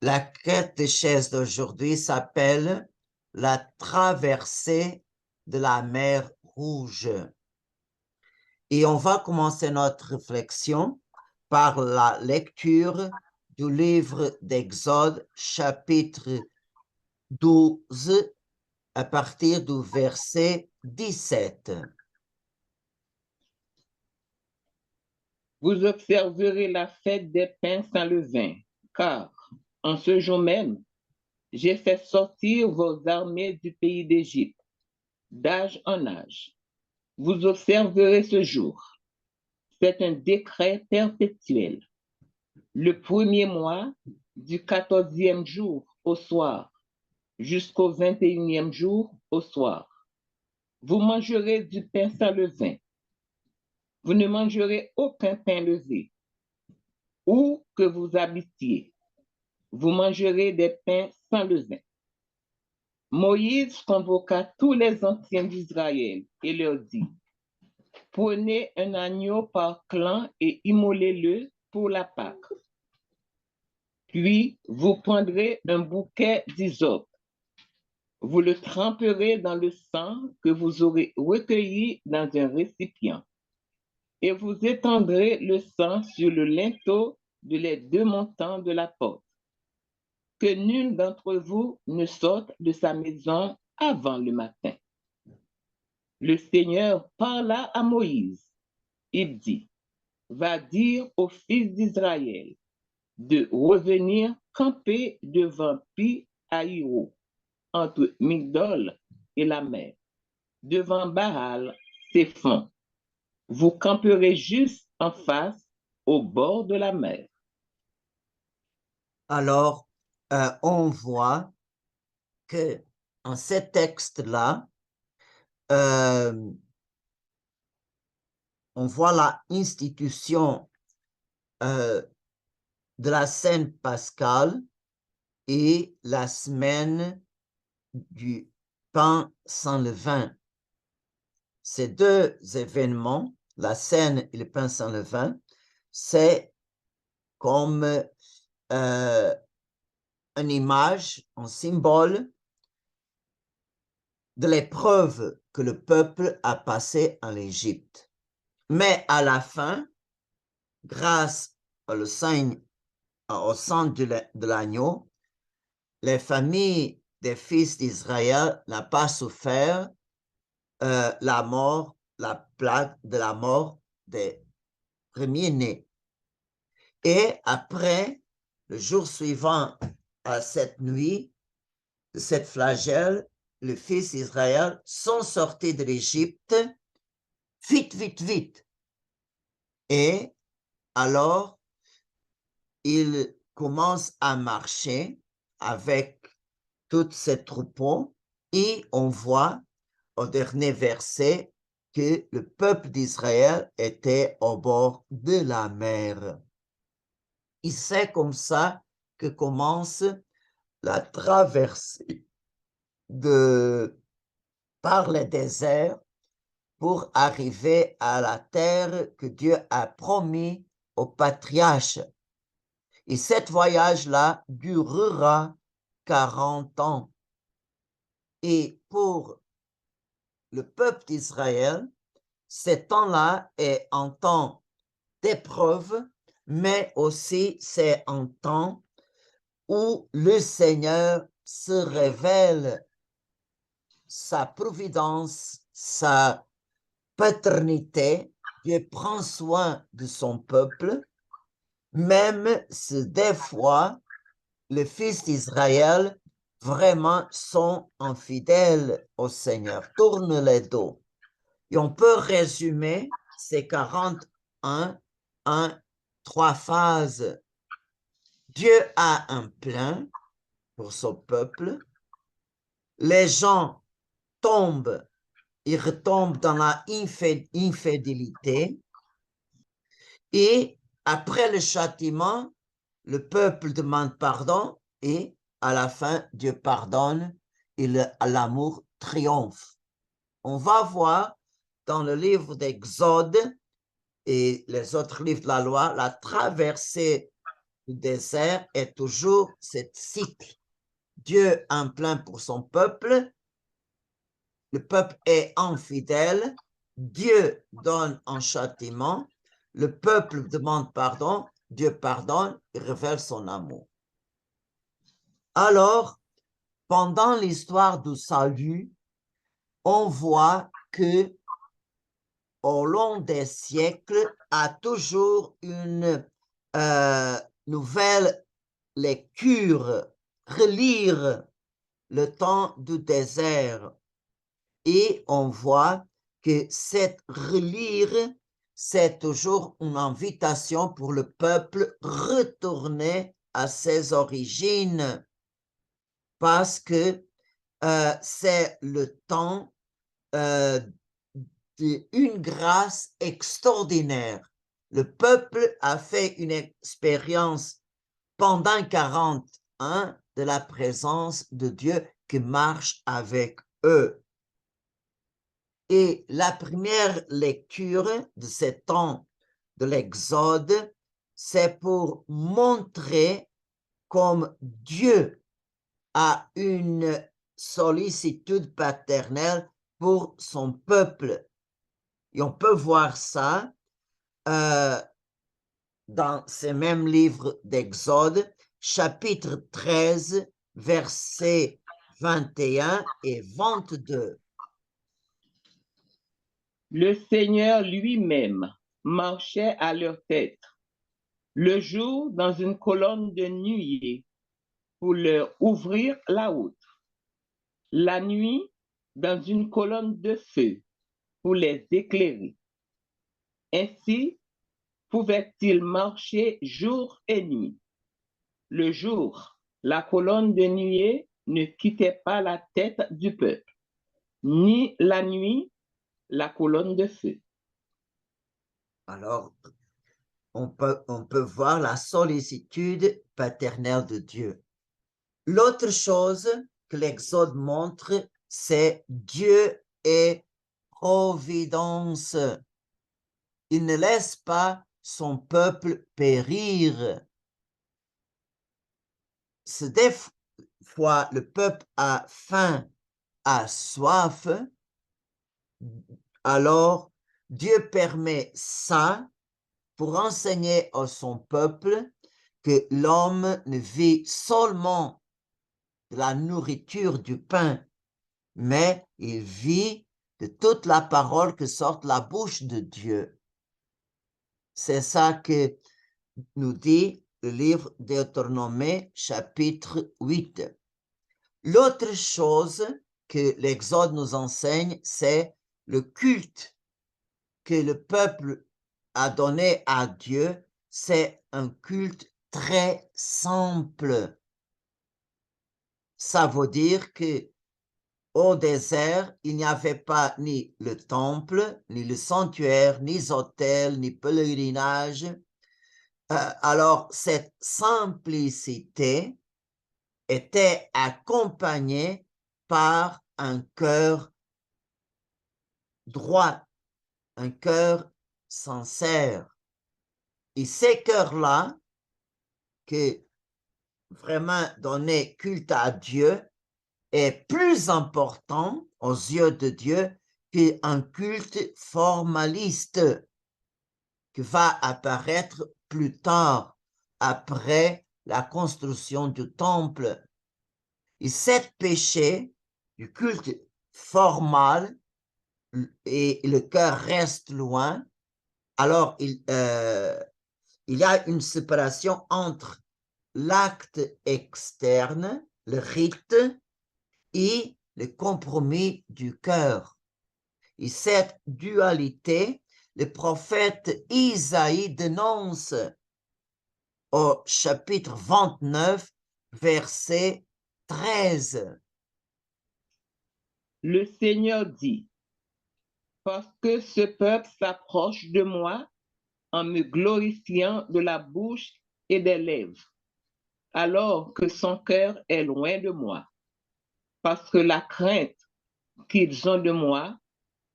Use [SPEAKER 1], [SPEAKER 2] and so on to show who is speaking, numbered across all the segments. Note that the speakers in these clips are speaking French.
[SPEAKER 1] La catéchèse d'aujourd'hui s'appelle la traversée de la mer Rouge. Et on va commencer notre réflexion par la lecture du livre d'Exode, chapitre 12, à partir du verset 17.
[SPEAKER 2] Vous observerez la fête des pains sans levain, car en ce jour même, j'ai fait sortir vos armées du pays d'Égypte, d'âge en âge. Vous observerez ce jour. C'est un décret perpétuel. Le premier mois du 14e jour au soir jusqu'au 21e jour au soir. Vous mangerez du pain sans levain. Vous ne mangerez aucun pain levé. Où que vous habitiez, vous mangerez des pains sans levain. Moïse convoqua tous les anciens d'Israël et leur dit, prenez un agneau par clan et immolez-le pour la Pâque. Puis vous prendrez un bouquet d'hysope. Vous le tremperez dans le sang que vous aurez recueilli dans un récipient. Et vous étendrez le sang sur le linteau de les deux montants de la porte. Que nul d'entre vous ne sorte de sa maison avant le matin. Le Seigneur parla à Moïse. Il dit, va dire aux fils d'Israël de revenir camper devant Pi-Haïro, entre Migdol et la mer, devant Baal, Séphon. Vous camperez juste en face, au bord de la mer.
[SPEAKER 1] Alors, on voit que en ce texte-là, on voit la institution de la Sainte Pascale et la semaine du pain sans levain. Ces deux événements, la scène et le pain sans levain, c'est comme une image, un symbole de l'épreuve que le peuple a passée en Égypte. Mais à la fin, grâce au sang de l'agneau, les familles des fils d'Israël n'ont pas souffert la mort, la plague de la mort des premiers-nés. Et après, le jour suivant à cette nuit, de cette flagelle, les fils d'Israël sont sortis de l'Égypte vite, vite, vite. Et alors, ils commencent à marcher avec tous ces troupeaux et on voit au dernier verset que le peuple d'Israël était au bord de la mer. Et c'est comme ça que commence la traversée par le désert pour arriver à la terre que Dieu a promis aux patriarches. Et ce voyage-là durera 40 ans. Et pour le peuple d'Israël, ce temps-là est un temps d'épreuve, mais aussi c'est un temps où le Seigneur se révèle sa providence, sa paternité. Dieu prend soin de son peuple, même si des fois les fils d'Israël vraiment sont infidèles au Seigneur, tournent les dos. Et on peut résumer ces 41 en 3 phases. Dieu a un plan pour son peuple. Les gens tombent, ils retombent dans la infidélité. Et après le châtiment, le peuple demande pardon et à la fin, Dieu pardonne et l'amour triomphe. On va voir dans le livre d'Exode et les autres livres de la loi la traversée du désert est toujours ce cycle. Dieu en plein pour son peuple, le peuple est infidèle, Dieu donne un châtiment, le peuple demande pardon, Dieu pardonne et révèle son amour. Alors, pendant l'histoire du salut, on voit que au long des siècles, a toujours une nouvelle lecture, relire le temps du désert. Et on voit que cette relire, c'est toujours une invitation pour le peuple retourner à ses origines parce que c'est le temps d'une grâce extraordinaire. Le peuple a fait une expérience pendant 40 ans de la présence de Dieu qui marche avec eux. Et la première lecture de ce temps de l'Exode, c'est pour montrer comme Dieu a une sollicitude paternelle pour son peuple. Et on peut voir ça dans ce même livre d'Exode, chapitre 13, versets 21 et 22.
[SPEAKER 2] Le Seigneur lui-même marchait à leur tête, le jour dans une colonne de nuée pour leur ouvrir la route, la nuit dans une colonne de feu pour les éclairer. Ainsi pouvaient-ils marcher jour et nuit. Le jour, la colonne de nuée ne quittait pas la tête du peuple, ni la nuit, la colonne de feu.
[SPEAKER 1] Alors, on peut voir la sollicitude paternelle de Dieu. L'autre chose que l'Exode montre, c'est Dieu est providence. Il ne laisse pas son peuple périr. Si des fois le peuple a faim, a soif, alors Dieu permet ça pour enseigner à son peuple que l'homme ne vit seulement de la nourriture du pain, mais il vit de toute la parole que sort de la bouche de Dieu. C'est ça que nous dit le livre Deutéronome, chapitre 8. L'autre chose que l'Exode nous enseigne, c'est le culte que le peuple a donné à Dieu. C'est un culte très simple. Ça veut dire que au désert, il n'y avait pas ni le temple, ni le sanctuaire, ni hôtel, ni pèlerinage. Alors, cette simplicité était accompagnée par un cœur droit, un cœur sincère. Et ces cœurs-là, que vraiment donner culte à Dieu, est plus important aux yeux de Dieu qu'un culte formaliste qui va apparaître plus tard, après la construction du temple. Et cet péché du culte formal, et le cœur reste loin, alors il y a une séparation entre l'acte externe, le rite, et le compromis du cœur. Et cette dualité, le prophète Isaïe dénonce au chapitre 29, verset 13.
[SPEAKER 2] Le Seigneur dit, parce que ce peuple s'approche de moi en me glorifiant de la bouche et des lèvres, alors que son cœur est loin de moi, parce que la crainte qu'ils ont de moi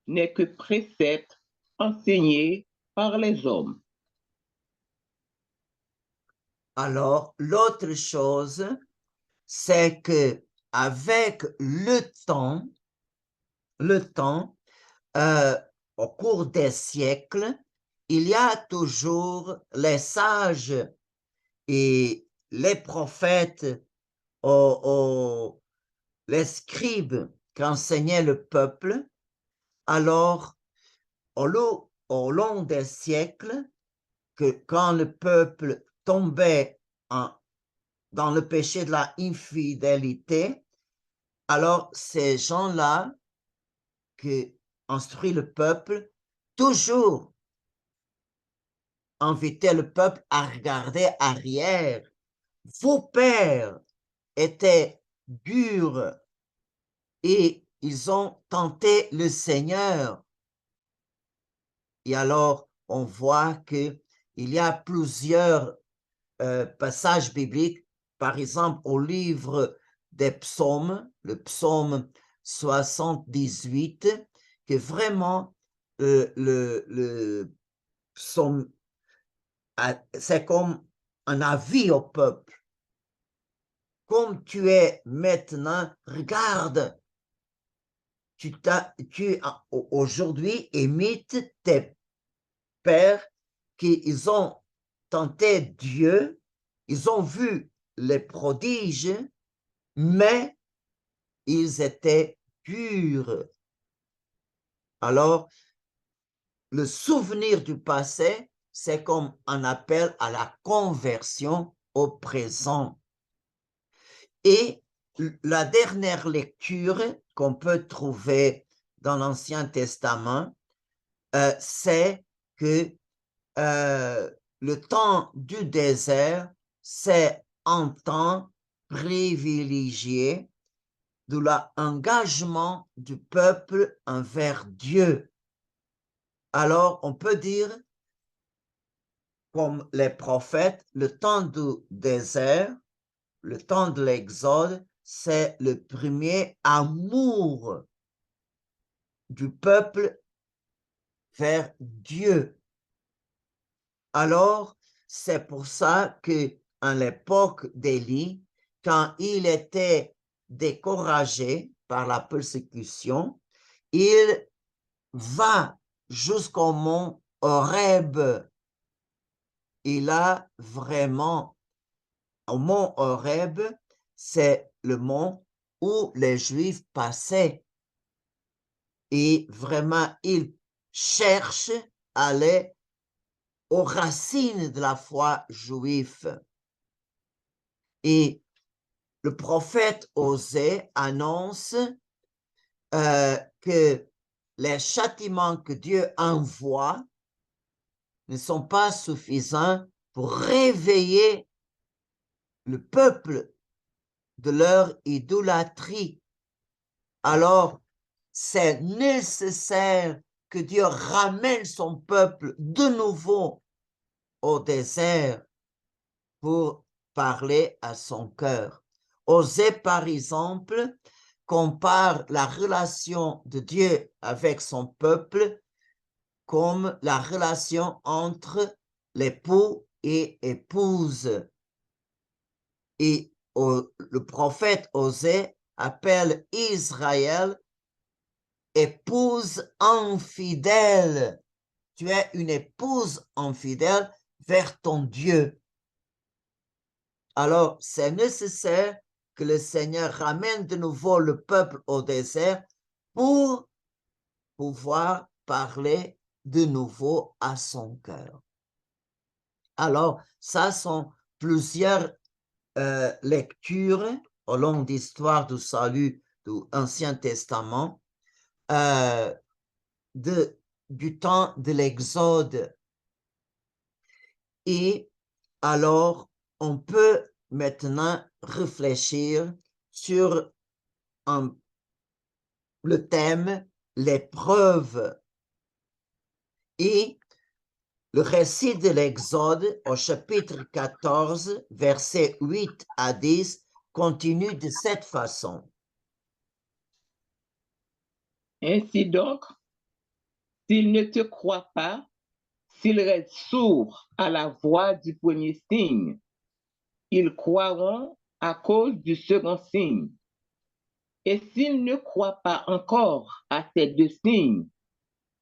[SPEAKER 2] n'est que précepte enseigné par les hommes.
[SPEAKER 1] Alors, l'autre chose, c'est que avec le temps, au cours des siècles, il y a toujours les sages et les prophètes, les scribes qui enseignaient le peuple. Alors, au long des siècles, que quand le peuple tombait dans le péché de la infidélité, alors ces gens-là qui instruisent le peuple, toujours invitaient le peuple à regarder arrière. Vos pères étaient durs et ils ont tenté le Seigneur. Et alors, on voit qu'il y a plusieurs passages bibliques, par exemple au livre des psaumes, le psaume 78, que vraiment le psaume, c'est comme un avis au peuple. Comme tu es maintenant, regarde, tu aujourd'hui imites tes pères qui ils ont tenté Dieu, ils ont vu les prodiges, mais ils étaient durs. Alors, le souvenir du passé, c'est comme un appel à la conversion au présent. Et la dernière lecture qu'on peut trouver dans l'Ancien Testament, c'est que le temps du désert, c'est un temps privilégié de l'engagement du peuple envers Dieu. Alors, on peut dire, comme les prophètes, le temps du désert, le temps de l'Exode, c'est le premier amour du peuple vers Dieu. Alors, c'est pour ça que à l'époque d'Élie, quand il était découragé par la persécution, il va jusqu'au mont Horeb. Il a vraiment, au mont Horeb, c'est le mont où les Juifs passaient. Et vraiment, il cherche à aller aux racines de la foi juive. Et le prophète Osée annonce que les châtiments que Dieu envoie ne sont pas suffisants pour réveiller le peuple de leur idolâtrie. Alors, c'est nécessaire que Dieu ramène son peuple de nouveau au désert pour parler à son cœur. Osée, par exemple, compare la relation de Dieu avec son peuple comme la relation entre l'époux et épouse. Et le prophète Osée appelle Israël épouse infidèle. Tu es une épouse infidèle vers ton Dieu. Alors, c'est nécessaire que le Seigneur ramène de nouveau le peuple au désert pour pouvoir parler de nouveau à son cœur. Alors, ça sont plusieurs lectures au long de l'histoire du salut du Ancien Testament du temps de l'Exode. Et alors, on peut maintenant réfléchir sur le thème l'épreuve. Et le récit de l'Exode au chapitre 14, versets 8 à 10, continue de cette façon.
[SPEAKER 2] Ainsi donc, s'il ne te croit pas, s'il reste sourd à la voix du premier signe, ils croiront à cause du second signe. Et s'ils ne croient pas encore à ces deux signes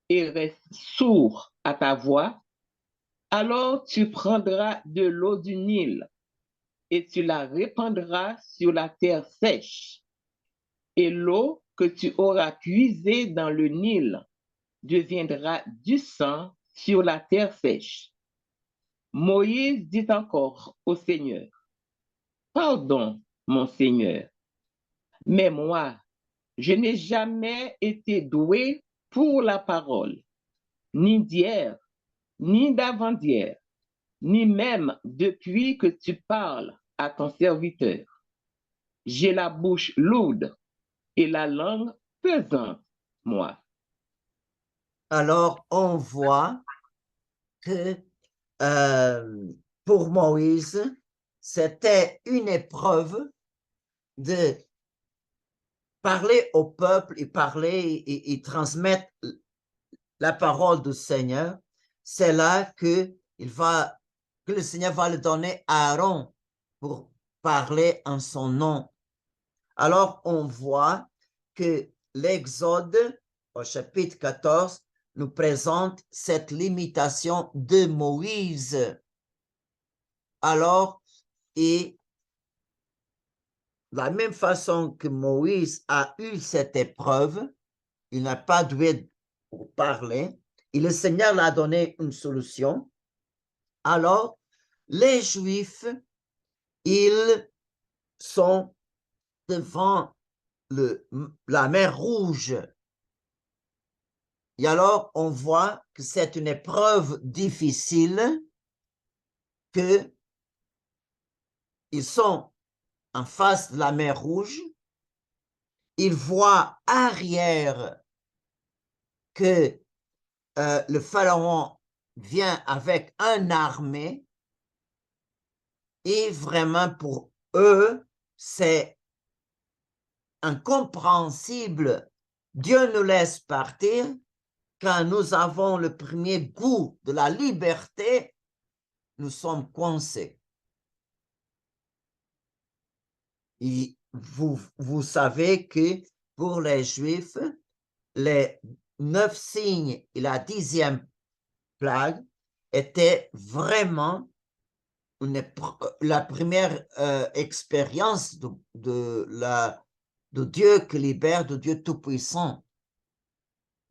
[SPEAKER 2] et restent sourds à ta voix, alors tu prendras de l'eau du Nil et tu la répandras sur la terre sèche. Et l'eau que tu auras puisée dans le Nil deviendra du sang sur la terre sèche. Moïse dit encore au Seigneur, pardon, mon Seigneur, mais moi, je n'ai jamais été doué pour la parole, ni d'hier, ni d'avant-hier, ni même depuis que tu parles à ton serviteur. J'ai la bouche lourde et la langue pesante, moi.
[SPEAKER 1] Alors, on voit que pour Moïse, c'était une épreuve de parler au peuple et parler et transmettre la parole du Seigneur. C'est là que le Seigneur va le donner à Aaron pour parler en son nom. Alors, on voit que l'Exode, au chapitre 14, nous présente cette limitation de Moïse. Alors, et de la même façon que Moïse a eu cette épreuve, il n'a pas dû parler, et le Seigneur l'a donné une solution. Alors, les Juifs, ils sont devant la mer Rouge. Et alors, on voit que c'est une épreuve difficile, qu'ils sont en face de la mer Rouge, ils voient arrière que le pharaon vient avec une armée et vraiment pour eux, c'est incompréhensible. Dieu nous laisse partir quand nous avons le premier goût de la liberté, nous sommes coincés. Et vous savez que pour les Juifs, les 9 signes et la 10e plague étaient vraiment la première expérience de Dieu qui libère, de Dieu Tout-Puissant.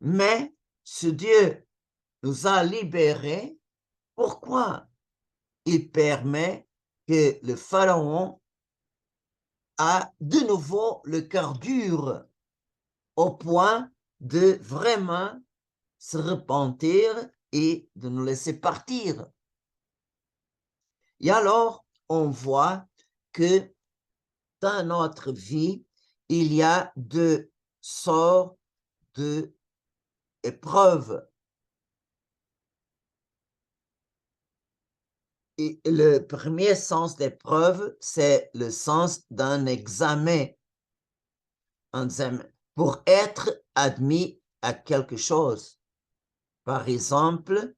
[SPEAKER 1] Mais ce Dieu nous a libérés. Pourquoi? Il permet que le pharaon a de nouveau le cœur dur au point de vraiment se repentir et de nous laisser partir. Et alors, on voit que dans notre vie, il y a deux sortes d'épreuves. Et le premier sens d'épreuve, c'est le sens d'un examen. Pour être admis à quelque chose. Par exemple,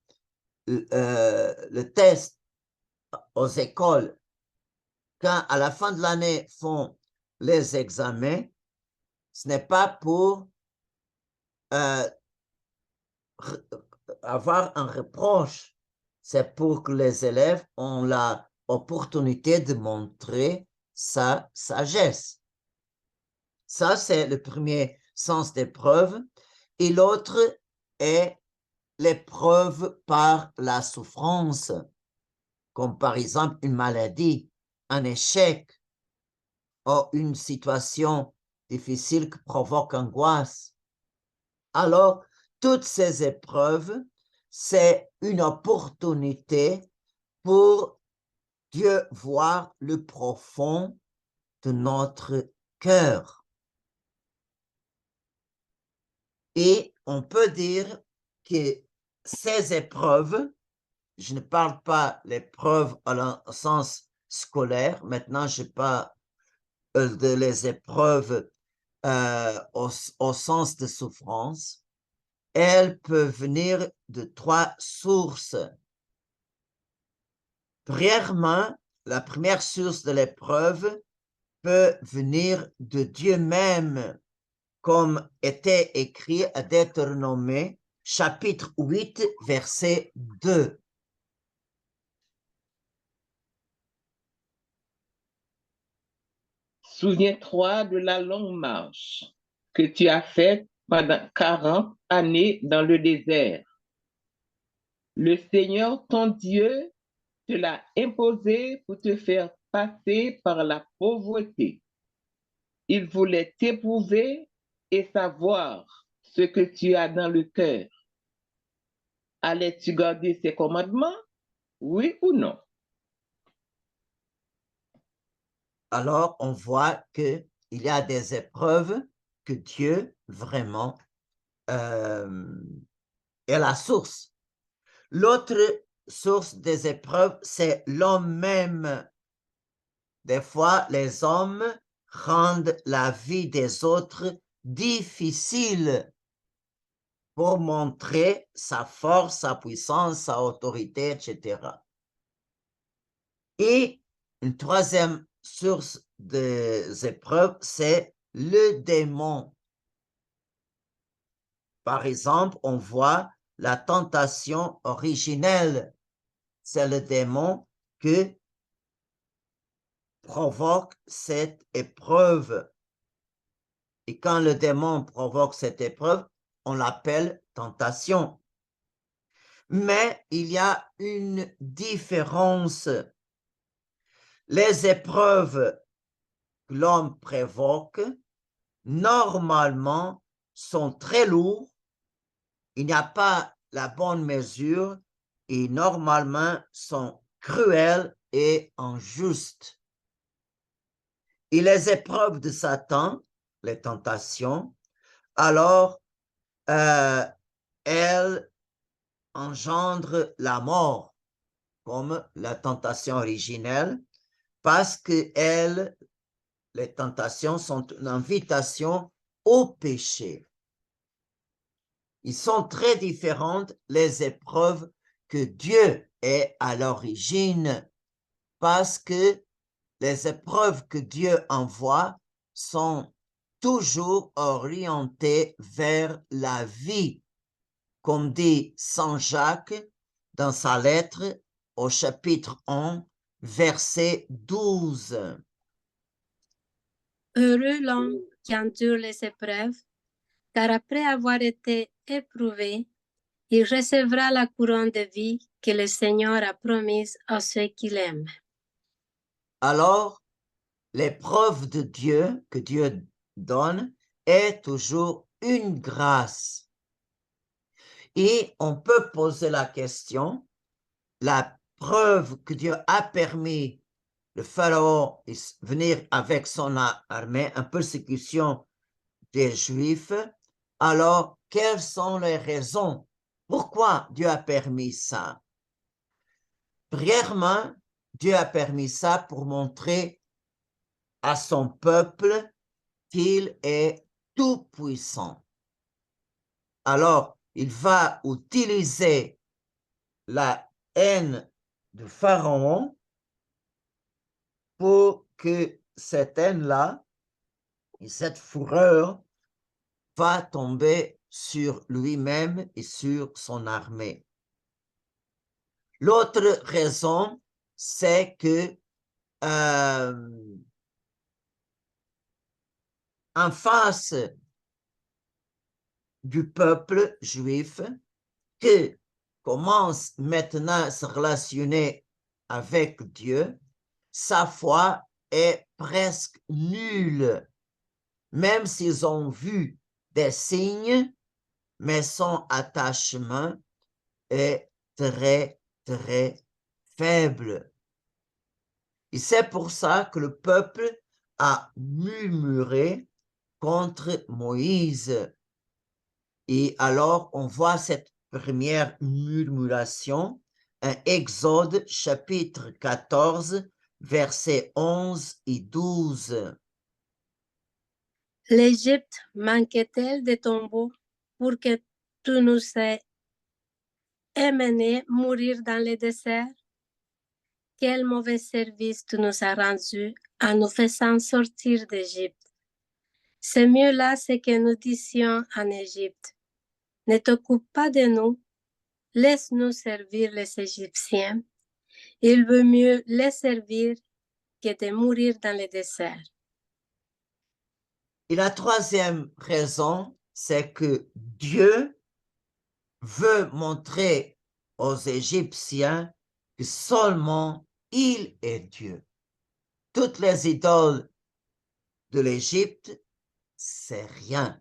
[SPEAKER 1] le test aux écoles, quand à la fin de l'année font les examens, ce n'est pas pour avoir un reproche, c'est pour que les élèves ont l'opportunité de montrer sa sagesse. Ça, c'est le premier sens d'épreuve. Et l'autre est l'épreuve par la souffrance, comme par exemple une maladie, un échec ou une situation difficile qui provoque angoisse. Alors, toutes ces épreuves, c'est une opportunité pour Dieu voir le profond de notre cœur. Et on peut dire que ces épreuves, je ne parle pas l'épreuve au sens scolaire, maintenant je parle de les épreuves au sens de souffrance, elles peuvent venir de 3 sources. Premièrement, la première source de l'épreuve peut venir de Dieu même, comme était écrit à Deutéronome, chapitre 8, verset 2.
[SPEAKER 2] Souviens-toi de la longue marche que tu as faite pendant 40 années dans le désert. Le Seigneur, ton Dieu, te l'a imposé pour te faire passer par la pauvreté. Il voulait t'éprouver et savoir ce que tu as dans le cœur. Allais-tu garder ses commandements? Oui ou non?
[SPEAKER 1] Alors, on voit qu'il y a des épreuves que Dieu vraiment est la source. L'autre source des épreuves, c'est l'homme même. Des fois, les hommes rendent la vie des autres difficile pour montrer sa force, sa puissance, sa autorité, etc. Et une troisième source des épreuves, c'est le démon. Par exemple, on voit la tentation originelle. C'est le démon qui provoque cette épreuve. Et quand le démon provoque cette épreuve, on l'appelle tentation. Mais il y a une différence. Les épreuves que l'homme provoque, normalement, sont très lourdes. Il n'y a pas la bonne mesure et normalement sont cruelles et injustes. Et les épreuves de Satan, les tentations, alors, elles engendrent la mort, comme la tentation originelle, parce que les tentations sont une invitation au péché. Ils sont très différentes, les épreuves que Dieu est à l'origine, parce que les épreuves que Dieu envoie sont toujours orientées vers la vie, comme dit Saint Jacques dans sa lettre au chapitre 1, verset 12.
[SPEAKER 3] Heureux l'homme qui endure les épreuves, car après avoir été éprouvé, il recevra la couronne de vie que le Seigneur a promise à ceux qui l'aiment.
[SPEAKER 1] Alors, l'épreuve de Dieu que Dieu donne est toujours une grâce. Et on peut poser la question, la preuve que Dieu a permis le Pharaon venir avec son armée en persécution des Juifs, alors quelles sont les raisons? Pourquoi Dieu a permis ça? Premièrement, Dieu a permis ça pour montrer à son peuple qu'il est tout puissant. Alors, il va utiliser la haine du Pharaon pour que cette haine-là et cette fureur va tomber sur lui-même et sur son armée. L'autre raison, c'est que en face du peuple juif qui commence maintenant à se relationner avec Dieu, sa foi est presque nulle, même s'ils ont vu des signes, mais son attachement est très, très faible. Et c'est pour ça que le peuple a murmuré contre Moïse. Et alors, on voit cette première murmuration, un Exode chapitre 14, versets 11 et 12.
[SPEAKER 3] L'Égypte manquait-elle de tombeaux pour que tu nous aies menés mourir dans le désert? quel mauvais service tu nous as rendu en nous faisant sortir d'Égypte. C'est mieux là ce que nous disions en Égypte. Ne t'occupe pas de nous, laisse-nous servir les Égyptiens. Il vaut mieux les servir que de mourir dans le désert.
[SPEAKER 1] Et la troisième raison, c'est que Dieu veut montrer aux Égyptiens que seulement il est Dieu. Toutes les idoles de l'Égypte, c'est rien.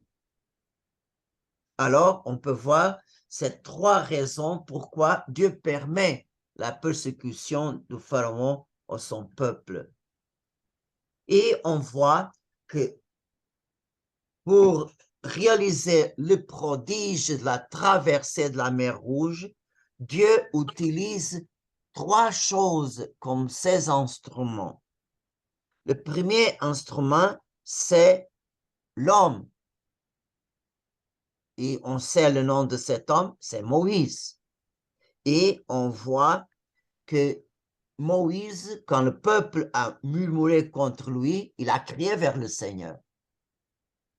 [SPEAKER 1] Alors, on peut voir ces trois raisons pourquoi Dieu permet la persécution du Pharaon à son peuple. Et on voit que pour réaliser le prodige de la traversée de la mer Rouge, Dieu utilise trois choses comme ses instruments. Le premier instrument, c'est l'homme. Et on sait le nom de cet homme, c'est Moïse. Et on voit que Moïse, quand le peuple a murmuré contre lui, il a crié vers le Seigneur.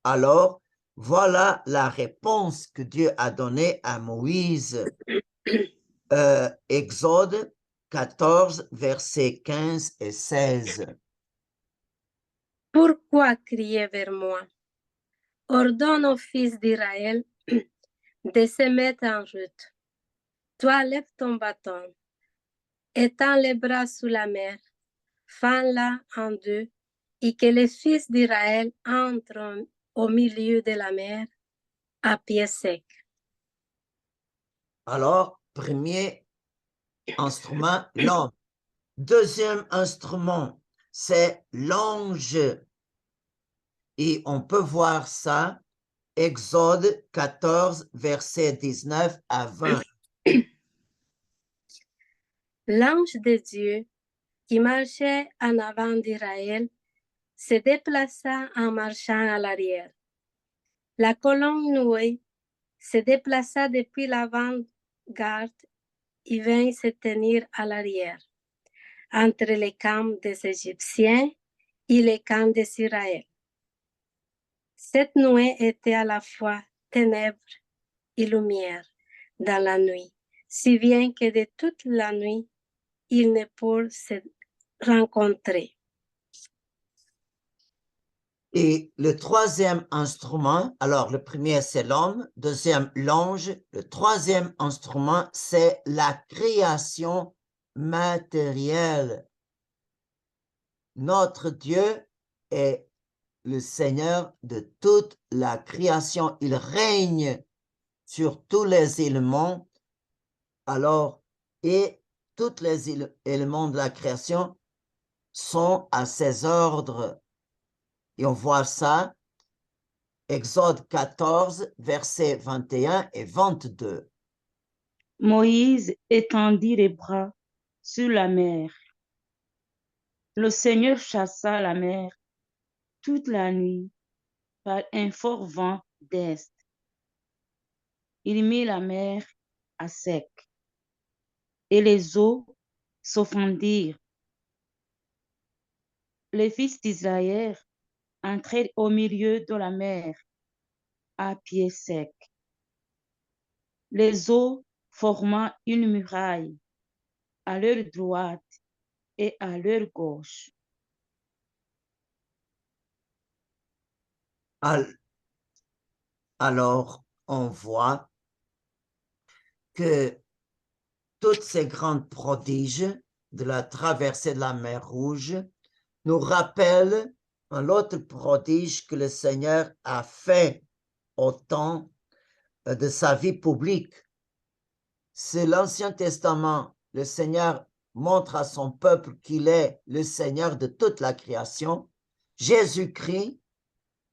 [SPEAKER 1] Alors, voilà la réponse que Dieu a donnée à Moïse. Exode 14, versets 15 et 16.
[SPEAKER 3] Pourquoi crier vers moi? Ordonne aux fils d'Israël de se mettre en route. Toi, lève ton bâton, étends les bras sous la mer, fends-la en deux, et que les fils d'Israël entrent au milieu de la mer à pied sec.
[SPEAKER 1] Alors, premier instrument, l'homme. Deuxième instrument, c'est l'ange. Et on peut voir ça, Exode 14, versets 19 à 20.
[SPEAKER 3] L'ange de Dieu qui marchait en avant d'Israël se déplaça en marchant à l'arrière. La colonne nouée se déplaça depuis l'avant-garde et vint se tenir à l'arrière, entre les camps des Égyptiens et les camps d'Israël. Cette nuée était à la fois ténèbres et lumière dans la nuit, si bien que de toute la nuit, ils ne purent se rencontrer.
[SPEAKER 1] Et le troisième instrument, alors le premier c'est l'homme, deuxième l'ange, le troisième instrument c'est la création matérielle. Notre Dieu est le Seigneur de toute la création. Il règne sur tous les éléments. Alors, et tous les éléments de la création sont à ses ordres. Et on voit ça, Exode 14, versets 21 et 22.
[SPEAKER 4] Moïse étendit les bras sur la mer. Le Seigneur chassa la mer toute la nuit par un fort vent d'est. Il mit la mer à sec et les eaux se fondirent. Les fils d'Israël entrèrent au milieu de la mer à pied sec. Les eaux formant une muraille à leur droite et à leur gauche.
[SPEAKER 1] Alors, on voit que toutes ces grandes prodiges de la traversée de la mer Rouge nous rappellent un autre prodige que le Seigneur a fait au temps de sa vie publique. C'est l'Ancien Testament. Le Seigneur montre à son peuple qu'il est le Seigneur de toute la création. Jésus-Christ,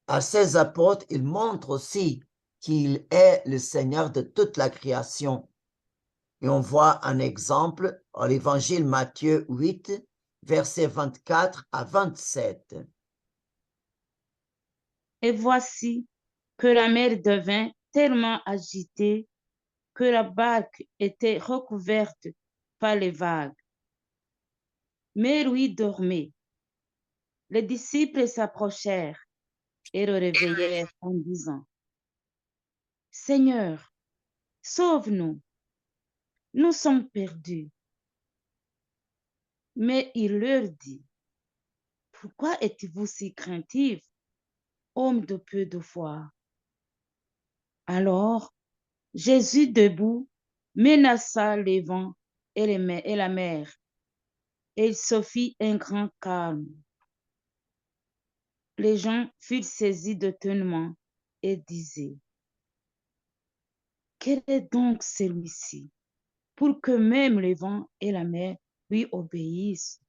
[SPEAKER 1] à ses apôtres, il montre aussi qu'il est le Seigneur de toute la création. Et on voit un exemple dans l'évangile Matthieu 8, versets 24 à 27.
[SPEAKER 4] Et voici que la mer devint tellement agitée que la barque était recouverte par les vagues. mais lui dormait. Les disciples s'approchèrent et le réveillèrent en disant, « Seigneur, sauve-nous, nous sommes perdus. » Mais il leur dit, « Pourquoi êtes-vous si craintifs, hommes de peu de foi? » Alors, Jésus debout menaça les vents et la mer, et il se fit un grand calme. Les gens furent saisis d'étonnement et disaient, « Quel est donc celui-ci, pour que même les vents et la mer lui obéissent? »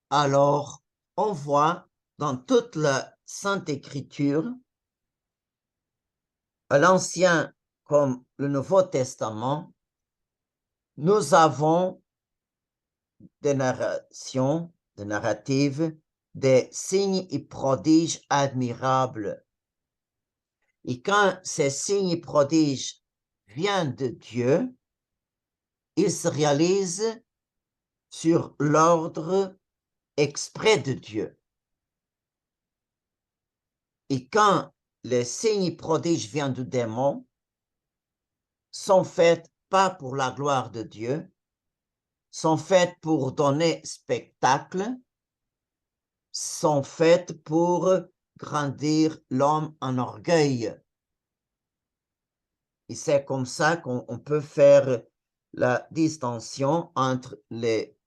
[SPEAKER 1] Alors, on voit dans toute la Sainte Écriture, à l'Ancien comme le Nouveau Testament, nous avons des narrations, des narratives, des signes et prodiges admirables. Et quand ces signes et prodiges viennent de Dieu, ils se réalisent sur l'ordre exprès de Dieu. Et quand les signes et prodiges viennent du démon, sont faits pas pour la gloire de Dieu, sont faits pour donner spectacle, sont faits pour grandir l'homme en orgueil. Et c'est comme ça qu'on peut faire la distinction entre les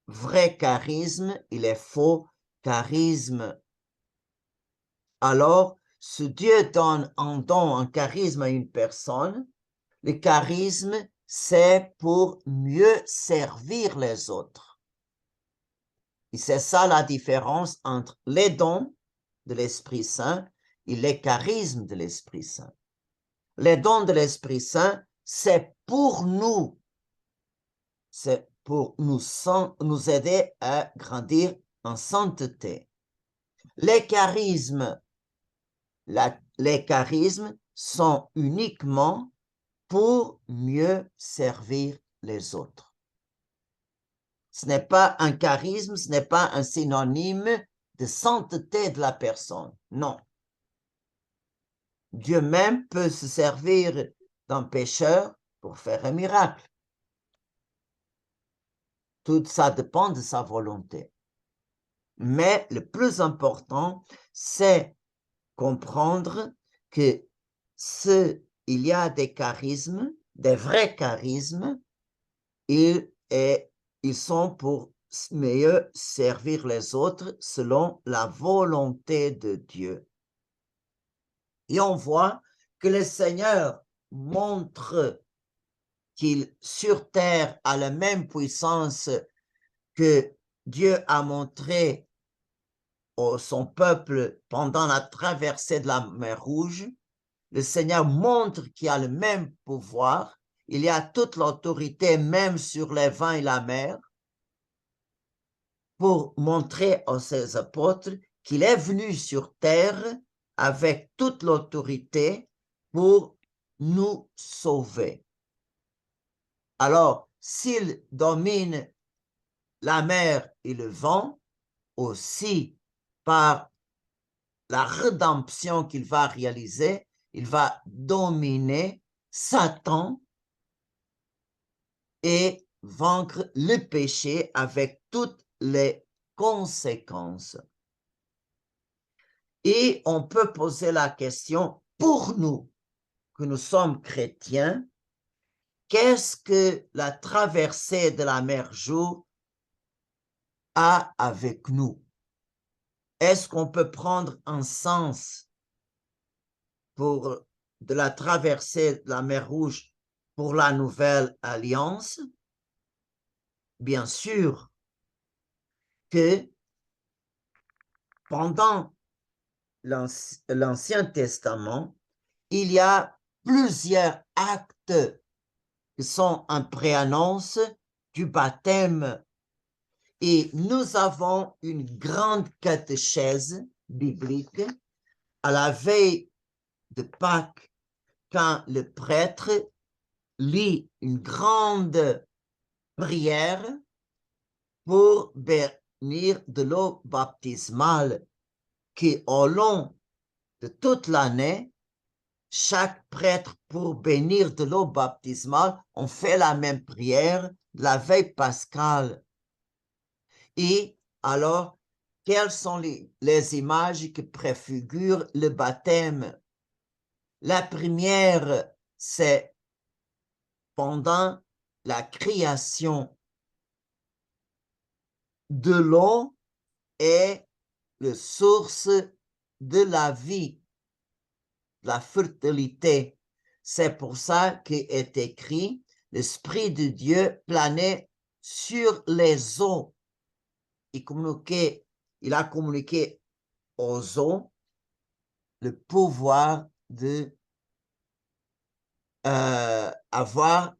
[SPEAKER 1] vrais charismes et les faux charismes. Alors, si Dieu donne un don, un charisme à une personne, le charisme, c'est pour mieux servir les autres. Et c'est ça la différence entre les dons de l'Esprit Saint et les charismes de l'Esprit Saint. Les dons de l'Esprit Saint, c'est pour nous. C'est pour nous aider à grandir en sainteté. Les charismes sont uniquement pour mieux servir les autres. Ce n'est pas un charisme, ce n'est pas un synonyme de sainteté de la personne. Non. Dieu même peut se servir d'un pécheur pour faire un miracle. Tout ça dépend de sa volonté. Mais le plus important, c'est comprendre que il y a des charismes, des vrais charismes, ils sont pour mieux servir les autres selon la volonté de Dieu. Et on voit que le Seigneur montre qu'il sur terre a la même puissance que Dieu a montré à son peuple pendant la traversée de la mer Rouge. Le Seigneur montre qu'il a le même pouvoir, il y a toute l'autorité même sur les vents et la mer, pour montrer à ses apôtres qu'il est venu sur terre avec toute l'autorité pour nous sauver. Alors, s'il domine la mer et le vent, aussi par la rédemption qu'il va réaliser, il va dominer Satan et vaincre le péché avec toutes les conséquences. Et on peut poser la question, pour nous, que nous sommes chrétiens, qu'est-ce que la traversée de la mer Jour a avec nous? Est-ce qu'on peut prendre un sens de la traversée de la mer Rouge pour la nouvelle alliance? Bien sûr que pendant l'Ancien Testament, il y a plusieurs actes qui sont en préannonce du baptême. Et nous avons une grande catéchèse biblique à la veille de Pâques, quand le prêtre lit une grande prière pour bénir de l'eau baptismale qui, au long de toute l'année, chaque prêtre, pour bénir de l'eau baptismale, on fait la même prière la veille pascale. Et alors, quelles sont les images qui préfigurent le baptême? La première, c'est pendant la création. De l'eau est la source de la vie, la fertilité. C'est pour ça qu'il est écrit, l'Esprit de Dieu planait sur les eaux. Il a communiqué aux eaux le pouvoir de avoir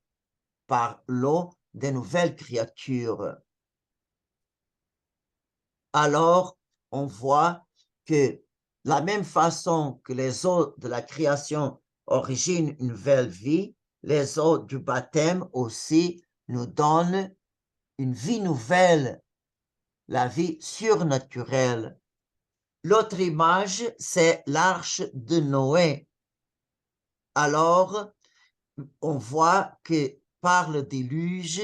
[SPEAKER 1] par l'eau de nouvelles créatures. Alors, on voit que la même façon que les eaux de la création originent une nouvelle vie, les eaux du baptême aussi nous donnent une vie nouvelle, la vie surnaturelle. L'autre image, c'est l'arche de Noé. Alors, on voit que par le déluge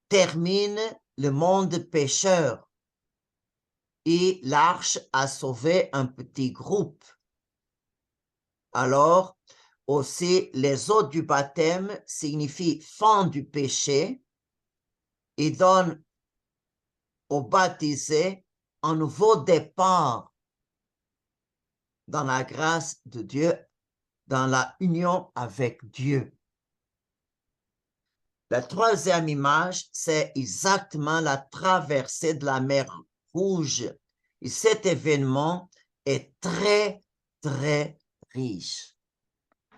[SPEAKER 1] termine le monde pécheur et l'arche a sauvé un petit groupe. Alors, aussi, les eaux du baptême signifient fin du péché et donnent aux baptisés un nouveau départ dans la grâce de Dieu, dans la union avec Dieu. La troisième image, c'est exactement la traversée de la mer Rouge. Et cet événement est très, très riche.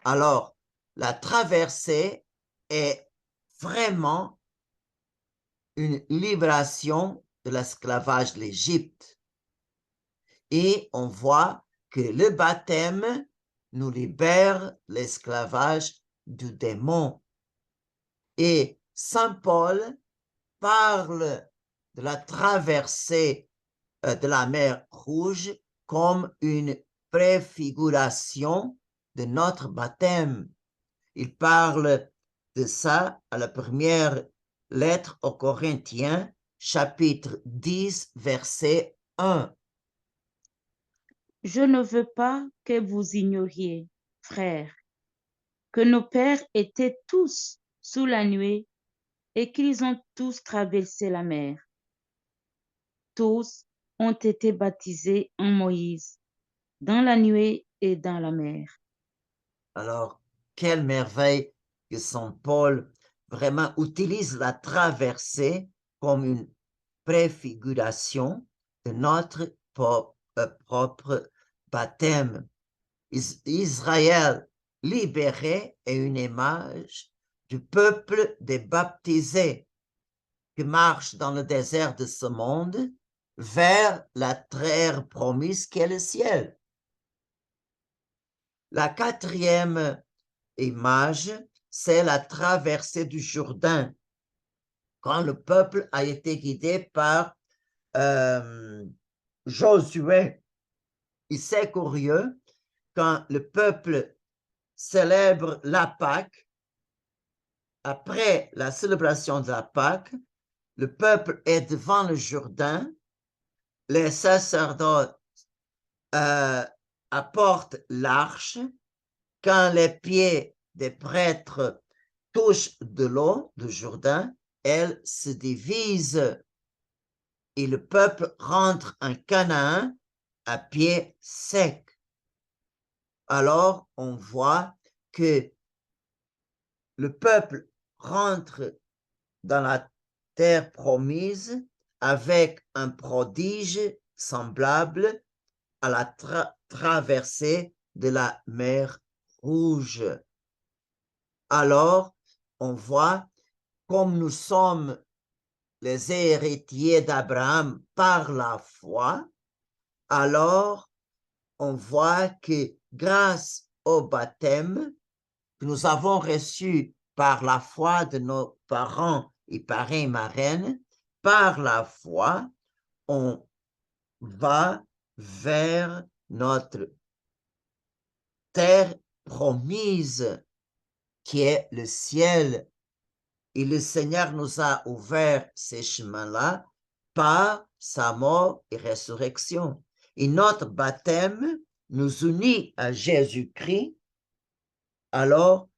[SPEAKER 1] Alors, la traversée est vraiment une libération de l'esclavage de l'Égypte. Et on voit que le baptême nous libère de l'esclavage du démon. Et Saint Paul parle de la traversée de la mer Rouge comme une préfiguration de notre baptême. Il parle de ça à la première lettre aux Corinthiens, chapitre 10, verset 1.
[SPEAKER 4] Je ne veux pas que vous ignoriez, frères, que nos pères étaient tous sous la nuée et qu'ils ont tous traversé la mer. Tous ont été baptisés en Moïse, dans la nuée et dans la mer.
[SPEAKER 1] Alors, quelle merveille que Saint Paul vraiment utilise la traversée comme une préfiguration de notre propre baptême. Israël libéré est une image du peuple des baptisés qui marche dans le désert de ce monde vers la terre promise qu'est le ciel. La quatrième image, c'est la traversée du Jourdain, quand le peuple a été guidé par Josué. Et c'est curieux, quand le peuple célèbre la Pâque, après la célébration de la Pâque, le peuple est devant le Jourdain, les sacerdotes apportent l'arche, quand les pieds des prêtres touchent de l'eau du Jourdain, elle se divise et le peuple rentre en Canaan à pied sec. Alors, on voit que le peuple rentre dans la terre promise avec un prodige semblable à la traversée de la mer Rouge. Alors, on voit comme nous sommes les héritiers d'Abraham par la foi, alors on voit que grâce au baptême que nous avons reçu par la foi de nos parents et parrains et marraines, par la foi, on va vers notre terre promise qui est le ciel. Et le Seigneur nous a ouvert ces chemins-là par sa mort et résurrection. Et notre baptême nous unit à Jésus-Christ. Alors,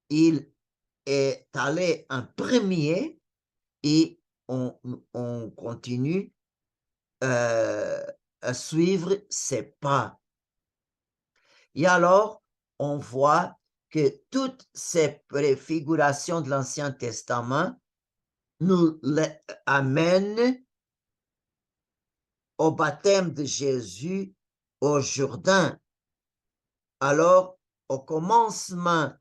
[SPEAKER 1] il est allé en premier et on continue à suivre ses pas. Et alors, on voit que toutes ces préfigurations de l'Ancien Testament nous amènent au baptême de Jésus au Jourdain. Alors, au commencement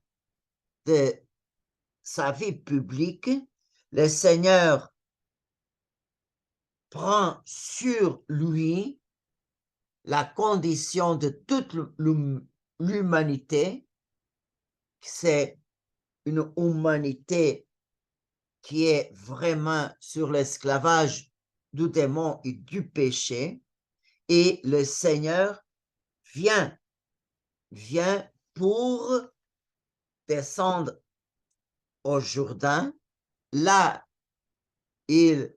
[SPEAKER 1] de sa vie publique, le Seigneur prend sur lui la condition de toute l'humanité. C'est une humanité qui est vraiment sur l'esclavage du démon et du péché. Et le Seigneur vient pour descendre au Jourdain. Là, il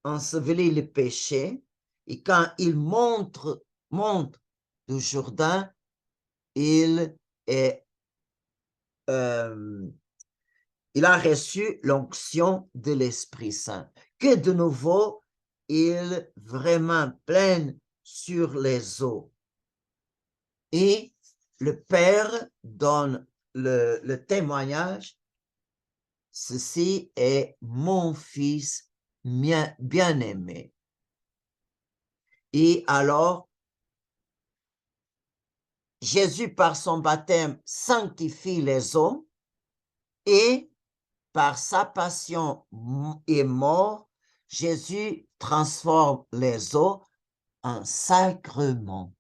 [SPEAKER 1] ensevelit le péché. Et quand il monte du Jourdain, il a reçu l'onction de l'Esprit Saint, que de nouveau, il vraiment plane sur les eaux. Et le Père donne le témoignage, ceci est mon Fils bien-aimé. Et alors, Jésus, par son baptême, sanctifie les eaux et par sa passion et mort, Jésus transforme les eaux en sacrement.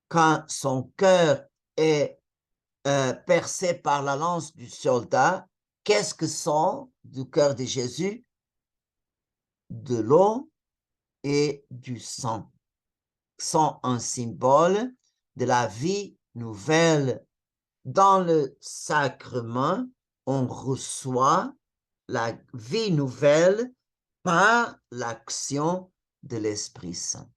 [SPEAKER 1] Quand son cœur est percé par la lance du soldat, qu'est-ce que sont du cœur de Jésus? De l'eau et du sang. Sont un symbole de la vie nouvelle. Dans le sacrement, on reçoit la vie nouvelle par l'action de l'Esprit Saint.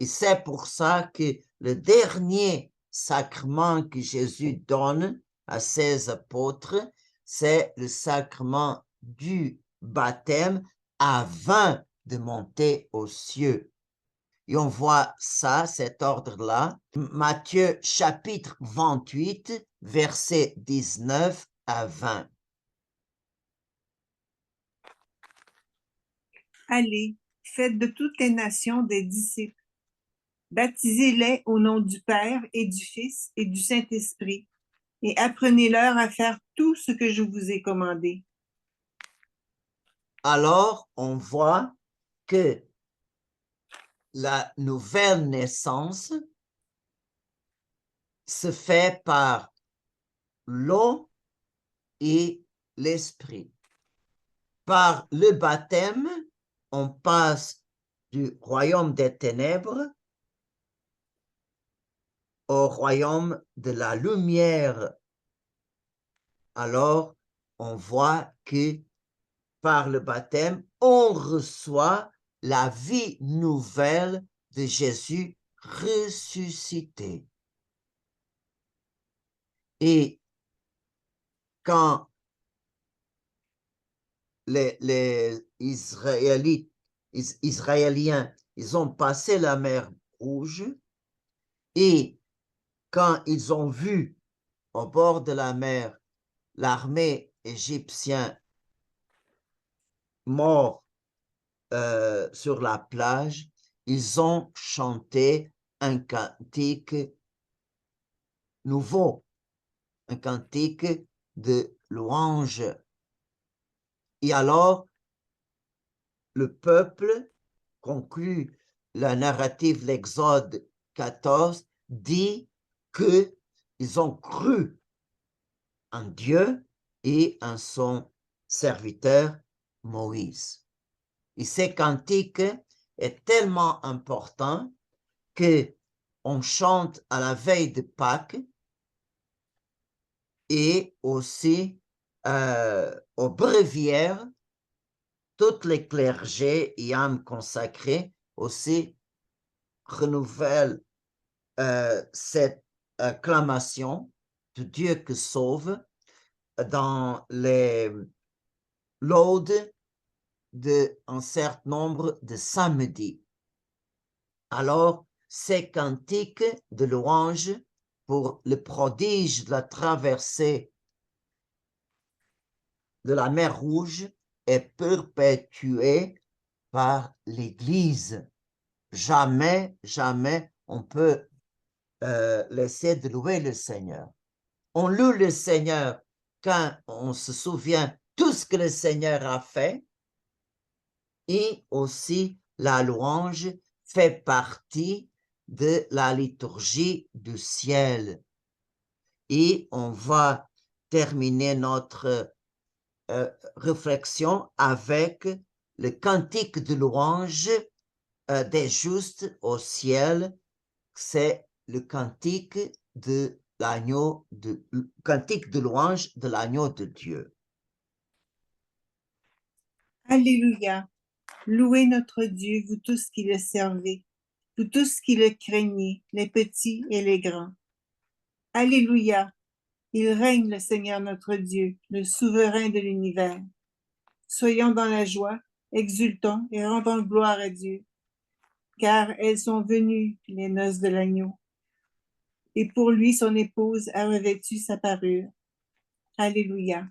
[SPEAKER 1] Et c'est pour ça que le dernier sacrement que Jésus donne à ses apôtres, c'est le sacrement du baptême avant de monter aux cieux. Et on voit ça, cet ordre-là, Matthieu chapitre 28, versets 19 à 20.
[SPEAKER 5] Allez, faites de toutes les nations des disciples. Baptisez-les au nom du Père et du Fils et du Saint-Esprit, et apprenez-leur à faire tout ce que je vous ai commandé.
[SPEAKER 1] Alors, on voit que la nouvelle naissance se fait par l'eau et l'esprit. Par le baptême, on passe du royaume des ténèbres au royaume de la lumière. Alors, on voit que par le baptême, on reçoit la vie nouvelle de Jésus ressuscité. Et quand les Israéliens, ils ont passé la mer Rouge, et quand ils ont vu au bord de la mer l'armée égyptienne morte sur la plage, ils ont chanté un cantique nouveau, un cantique de louange. Et alors, le peuple conclut la narrative de l'Exode 14, dit que ils ont cru en Dieu et en son serviteur Moïse. Et ces cantiques est tellement important que on chante à la veille de Pâques et aussi au bréviaire, toutes les clergés et âmes consacrées aussi renouvellent cette acclamation de Dieu qui sauve dans les laudes d'un certain nombre de samedis. Alors, ces cantiques de louange pour le prodige de la traversée de la mer Rouge est perpétué par l'Église. Jamais, jamais on peut laisser de louer le Seigneur. On loue le Seigneur quand on se souvient tout ce que le Seigneur a fait, et aussi la louange fait partie de la liturgie du ciel. Et on va terminer notre réflexion avec le cantique de louange des justes au ciel. C'est le cantique de l'agneau de cantique de louange de l'agneau de Dieu.
[SPEAKER 5] Alléluia. Louez notre Dieu, vous tous qui le servez, vous tous qui le craignez, les petits et les grands. Alléluia. Il règne le Seigneur notre Dieu, le souverain de l'univers. Soyons dans la joie, exultons et rendons gloire à Dieu, car elles sont venues, les noces de l'agneau. Et pour lui, son épouse a revêtu sa parure. Alléluia.